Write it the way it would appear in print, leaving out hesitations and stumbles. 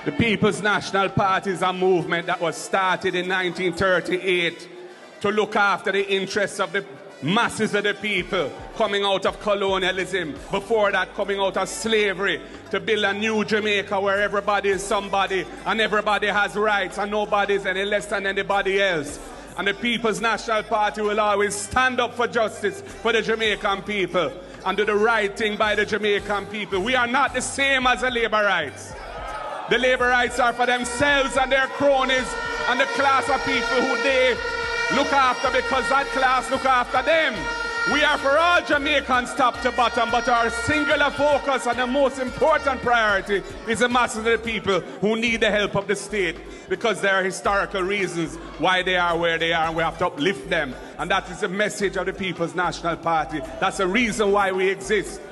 The People's National Party is a movement that was started in 1938 to look after the interests of the masses of the people coming out of colonialism, before that coming out of slavery, to build a new Jamaica where everybody is somebody and everybody has rights and nobody is any less than anybody else. And the People's National Party will always stand up for justice for the Jamaican people and do the right thing by the Jamaican people. We are not the same as the Labour rights. The Labour rights are for themselves and their cronies and the class of people who they look after, because that class look after them. We are for all Jamaicans top to bottom, but our singular focus and the most important priority is the masses of the people who need the help of the state, because there are historical reasons why they are where they are, and we have to uplift them. And that is the message of the People's National Party. That's the reason why we exist.